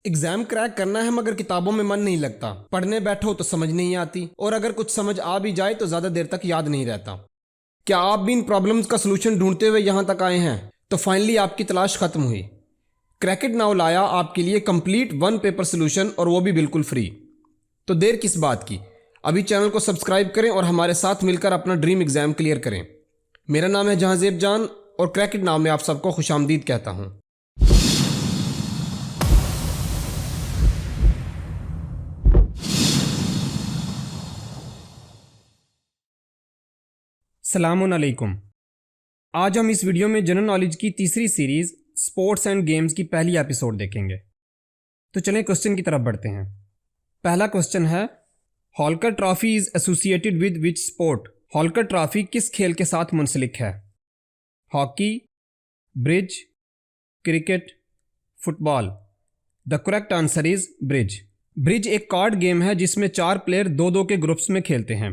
Exam crack करना है मगर किताबों में मन नहीं लगता, पढ़ने बैठो तो समझ नहीं आती और अगर कुछ समझ आ भी जाए तो ज़्यादा देर तक याद नहीं रहता। क्या आप भी इन प्रॉब्लम्स का सलूशन ढूंढते हुए यहाँ तक आए हैं? तो फाइनली आपकी तलाश खत्म हुई। क्रैकेट नाउ लाया आपके लिए कंप्लीट 1 पेपर सोल्यूशन और वो भी बिल्कुल फ्री। तो देर किस बात की, अभी चैनल को सब्सक्राइब करें और हमारे साथ मिलकर अपना ड्रीम एग्जाम क्लियर करें। मेरा नाम है जहांजेब जान और क्रैकेट नाउ में आप सबको खुशामदीद कहता हूँ। सलामुन अलैकुम। आज हम इस वीडियो में जनरल नॉलेज की तीसरी सीरीज स्पोर्ट्स एंड गेम्स की पहली एपिसोड देखेंगे। तो चलें क्वेश्चन की तरफ बढ़ते हैं। पहला क्वेश्चन है, Holkar trophy is associated with which sport? Holkar trophy किस खेल के साथ मुंसलिक है? Hockey, bridge, cricket, football. The correct answer is bridge. Bridge एक कार्ड गेम है जिसमें 4 प्लेयर 2-2 के ग्रुप्स में खेलते हैं।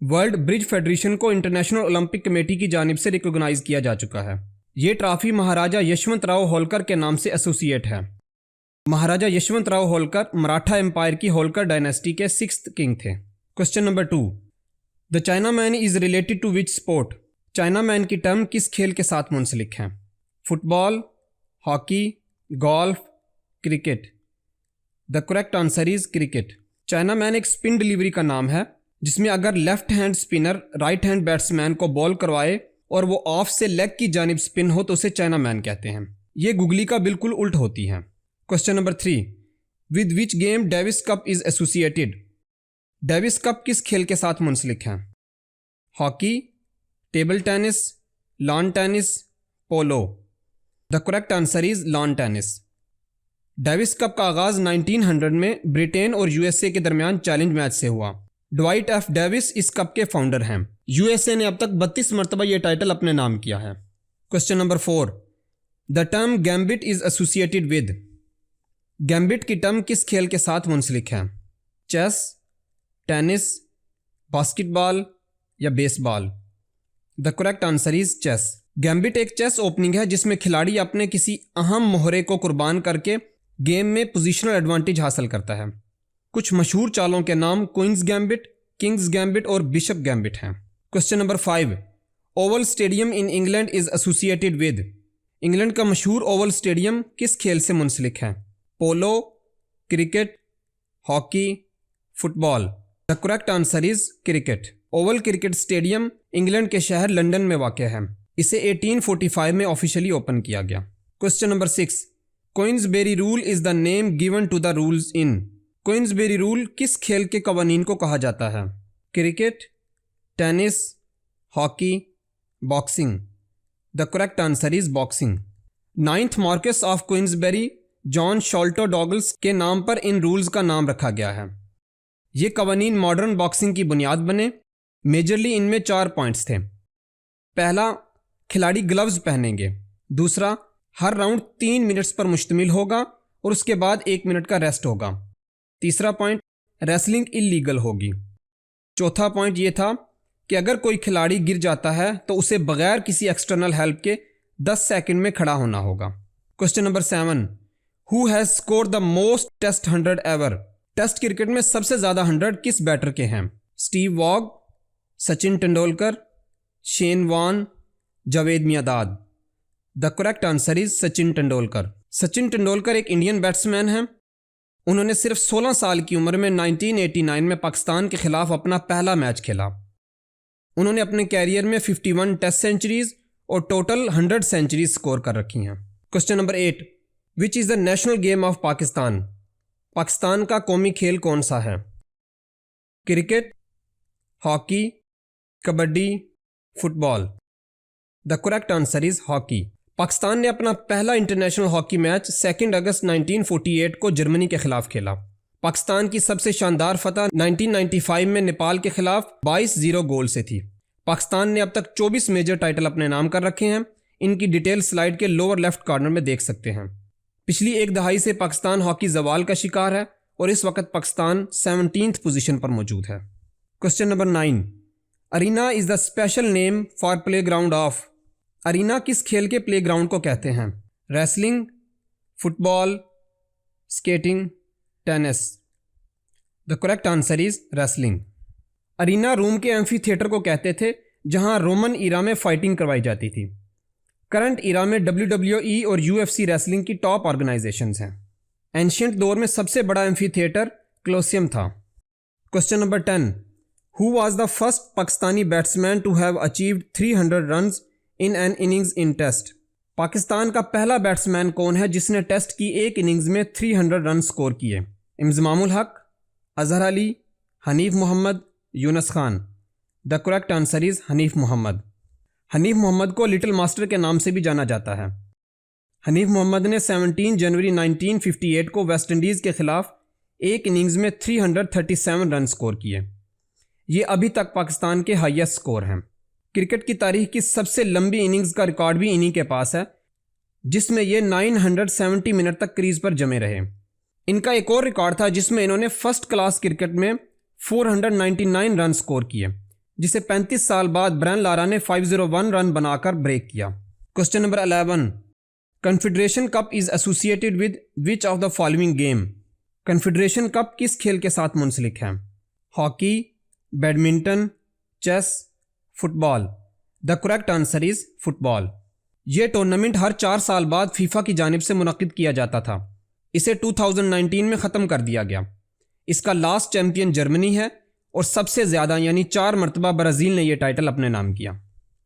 वर्ल्ड ब्रिज फेडरेशन को इंटरनेशनल ओलंपिक कमेटी की जानिब से रिकॉग्नाइज किया जा चुका है। ये ट्रॉफी महाराजा यशवंतराव होलकर के नाम से एसोसिएट है। महाराजा यशवंतराव होलकर मराठा एम्पायर की होलकर डायनेस्टी के 6th किंग थे। Question number 2, the China man is related to which sport? China man की टर्म किस खेल के साथ मुंसलिक है? Football, hockey, golf, cricket. The correct answer is cricket. China man एक स्पिन डिलीवरी का नाम है जिसमें अगर left hand spinner right hand batsman को बॉल करवाए और वो ऑफ से लेग की जानिब स्पिन हो तो उसे चाइना मैन कहते हैं। ये गुगली का बिल्कुल उल्ट होती है। Question number 3, with which game Davis cup is associated? Davis cup किस खेल के साथ मुंसलिक है? Hockey, table tennis, lawn tennis, polo. The correct answer is lawn tennis. Davis cup का आगाज 1900 में ब्रिटेन और यूएसए के दरमियान चैलेंज मैच से हुआ। ड्वाइट एफ डेविस इस कप के फाउंडर हैं। यूएसए ने अब तक 32 मरतबा यह टाइटल अपने नाम किया है। Question number 4, the term gambit is associated with? Gambit की टर्म किस खेल के साथ मुंसलिक है? चेस, टेनिस, बास्केटबॉल या baseball? The correct answer is chess. Gambit एक चेस ओपनिंग है जिसमें खिलाड़ी अपने किसी अहम मोहरे को कुर्बान करके गेम में पोजिशनल एडवांटेज हासिल करता है। कुछ मशहूर चालों के नाम क्वींस गैम्बिट, किंग्स गैम्बिट और बिशप गैम्बिट हैं। Question number 5, Oval stadium in England is associated with? England का मशहूर ओवल स्टेडियम किस खेल से मुंसलिक है? Polo, cricket, hockey, football. The correct answer is cricket. Oval cricket stadium England के शहर लंदन में वाक़ है। इसे 1845 में ऑफिशियली ओपन किया गया। Question number 6, Queensberry rule is the name given to the rules in? Queensberry rule किस खेल के कवानीन को कहा जाता है? Cricket, tennis, hockey, boxing. The correct answer is boxing. 9th marquess of Queensberry John Sholto Douglas के नाम पर इन रूल्स का नाम रखा गया है। ये कवानीन मॉडर्न बॉक्सिंग की बुनियाद बने। मेजरली इनमें 4 पॉइंट्स थे। पहला, खिलाड़ी ग्लव्स पहनेंगे। दूसरा, हर राउंड 3 मिनट्स पर मुश्तमिल होगा और उसके बाद 1 मिनट का रेस्ट होगा। तीसरा पॉइंट, रेसलिंग इलीगल होगी। चौथा पॉइंट ये था कि अगर कोई खिलाड़ी गिर जाता है तो उसे बगैर किसी एक्सटर्नल हेल्प के 10 सेकंड में खड़ा होना होगा। Question number 7, who has scored the most test 100 ever? Test cricket में सबसे ज्यादा 100 किस बैटर के हैं? Steve Waugh, Sachin Tendulkar, Shane Warne, Javed Miandad. The correct answer is Sachin Tendulkar. Sachin Tendulkar एक इंडियन बैट्समैन हैं। उन्होंने सिर्फ 16 साल की उम्र में 1989 में पाकिस्तान के खिलाफ अपना पहला मैच खेला। उन्होंने अपने कैरियर में 51 टेस्ट सेंचुरीज और टोटल 100 सेंचुरीज स्कोर कर रखी हैं। Question number 8, which is the national game of Pakistan? Pakistan का कौमी खेल कौन सा है? Cricket, hockey, kabaddi, football. The correct answer is hockey. Pakistan ने अपना पहला इंटरनेशनल हॉकी मैच 2 अगस्त 1948 को जर्मनी के खिलाफ खेला। पाकिस्तान की सबसे शानदार फतह 1995 में नेपाल के खिलाफ 22-0 गोल से थी। पाकिस्तान ने अब तक 24 मेजर टाइटल अपने नाम कर रखे हैं। इनकी डिटेल स्लाइड के लोअर लेफ्ट कॉर्नर में देख सकते हैं। पिछली 1 दहाई से पाकिस्तान हॉकी जवाल का शिकार है और इस वक्त पाकिस्तान 17th पोजीशन पर मौजूद है। Question number 9, arena is the special name for play ground of? Arena किस खेल के प्ले ग्राउंड को कहते हैं? Wrestling, football, skating, tennis. The correct answer is wrestling. Arena Rome के एम्फी थिएटर को कहते थे जहां रोमन इरा में फाइटिंग करवाई जाती थी। करंट इरा में WWE और UFC रेसलिंग की टॉप ऑर्गेनाइजेशंस हैं। एंशियंट दौर में सबसे बड़ा एम्फी थिएटर कोलोसियम था। Question number 10, who was the first Pakistani batsman to have achieved 300 runs in an innings in test? Pakistan का पहला बैट्समैन कौन है जिसने टेस्ट की एक इनिंग्स में 300 रन स्कोर किए? Inzamamul Haq, Azhar Ali, Hanif Mohammad, Younis Khan. The correct answer is Hanif Mohammad. Hanif Mohammad को लिटिल मास्टर के नाम से भी जाना जाता है। हनीफ मोहम्मद ने 17 जनवरी 1958 को वेस्ट इंडीज़ के खिलाफ एक इनिंग्स में 337 रन स्कोर किए। ये अभी तक पाकिस्तान के हाईएस्ट स्कोर हैं। क्रिकेट की तारीख की सबसे लंबी इनिंग्स का रिकॉर्ड भी इन्हीं के पास है, जिसमें ये 970 मिनट तक क्रीज पर जमे रहे। इनका एक और रिकॉर्ड था जिसमें इन्होंने फर्स्ट क्लास क्रिकेट में 499 रन स्कोर किए, जिसे 35 साल बाद ब्रायन लारा ने 501 रन बनाकर ब्रेक किया। Question number 11, confederation cup is associated with which of the following game? Confederation cup किस खेल के साथ मुंसलिक है? Hockey, badminton, chess, football. The correct answer is football. यह टूर्नामेंट हर 4 साल बाद फीफा की जानिब से मुनक्किद किया जाता था। इसे 2019 में ख़त्म कर दिया गया। इसका लास्ट चैंपियन जर्मनी है और सबसे ज़्यादा यानी 4 मरतबा ब्राज़ील ने यह टाइटल अपने नाम किया।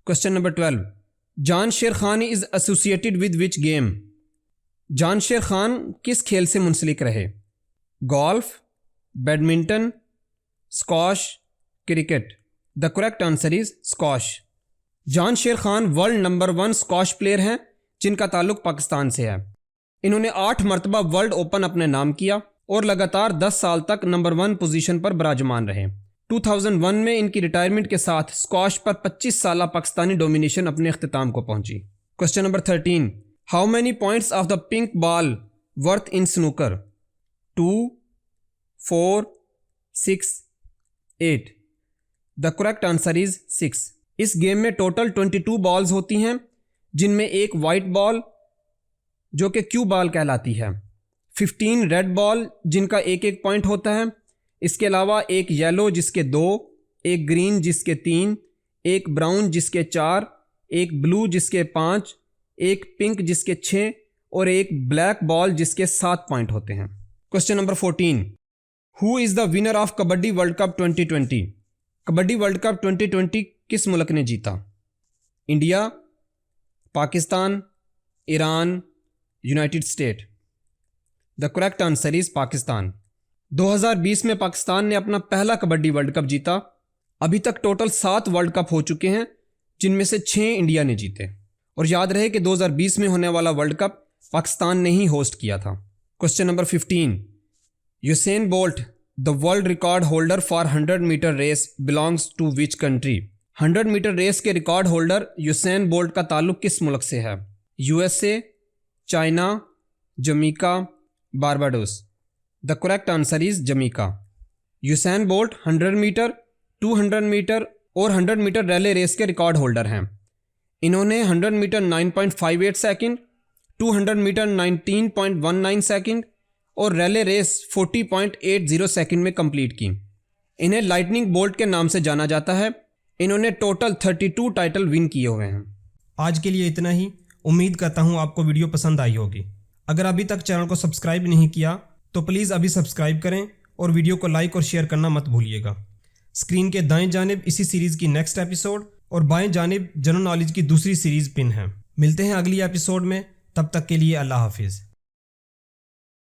क्वेश्चन नंबर 12, जान शेर Khan is associated with which game? जान शेर खान किस खेल से मुंसलिक रहे? Golf, badminton, squash, cricket. The correct answer is squash. जान शेर Khan world number 1 squash player हैं जिनका ताल्लुक पाकिस्तान से है। इन्होंने 8 मरतबा वर्ल्ड ओपन अपने नाम किया और लगातार 10 साल तक नंबर 1 पोजीशन पर विराजमान रहे। 2001 में इनकी रिटायरमेंट के साथ स्क्वॉश पर 25 साल पाकिस्तानी डोमिनेशन अपने अख्तिताम को पहुंची। Question number 13, how many points of the pink ball worth in snooker? 2, 4, 6, 8। The correct answer is 6। इस गेम में टोटल 22 बॉल्स होती हैं, जिनमें एक वाइट बॉल जो कि क्यू बॉल कहलाती है, 15 रेड बॉल जिनका एक एक पॉइंट होता है, इसके अलावा एक येलो जिसके 2, एक ग्रीन जिसके 3, एक ब्राउन जिसके 4, एक ब्लू जिसके 5, एक पिंक जिसके 6 और एक ब्लैक बॉल जिसके 7 पॉइंट होते हैं। Question number 14, who is the winner of kabaddi world cup 2020? Kabaddi world cup 2020 किस मुल्क ने जीता? India, Pakistan, Iran, United state. The correct answer is Pakistan. 2020 में पाकिस्तान ने अपना पहला कबड्डी वर्ल्ड कप जीता। अभी तक टोटल 7 वर्ल्ड कप हो चुके हैं, जिनमें से 6 इंडिया ने जीते। और याद रहे कि 2020 में होने वाला वर्ल्ड कप पाकिस्तान ने ही होस्ट किया था। Question number 15, Usain Bolt the world record holder for 100 metre race belongs to which country? 100 metre race के रिकॉर्ड होल्डर यूसेन बोल्ट का ताल्लुक किस मुल्क से है? USA, China, Jamaica, Barbados. The correct answer is Jamaica. Usain Bolt 100 metre, 200 metre और 100 metre relay race के record holder हैं। इन्होंने 100 मीटर 9.58 सेकंड, 200 मीटर 19.19 सेकंड और रैले रेस 40.80 सेकंड में कंप्लीट की। इन्हें लाइटनिंग बोल्ट के नाम से जाना जाता है। इन्होंने टोटल 32 टाइटल विन किए हुए हैं। आज के लिए इतना ही। उम्मीद करता हूँ आपको वीडियो पसंद आई होगी। अगर अभी तक चैनल को सब्सक्राइब नहीं किया तो प्लीज़ अभी सब्सक्राइब करें और वीडियो को लाइक और शेयर करना मत भूलिएगा। स्क्रीन के दाएं जानिब इसी सीरीज़ की नेक्स्ट एपिसोड और बाएं जानिब जनरल नॉलेज की दूसरी सीरीज़ पिन है। मिलते हैं अगली एपिसोड में, तब तक के लिए अल्लाह हाफिज़।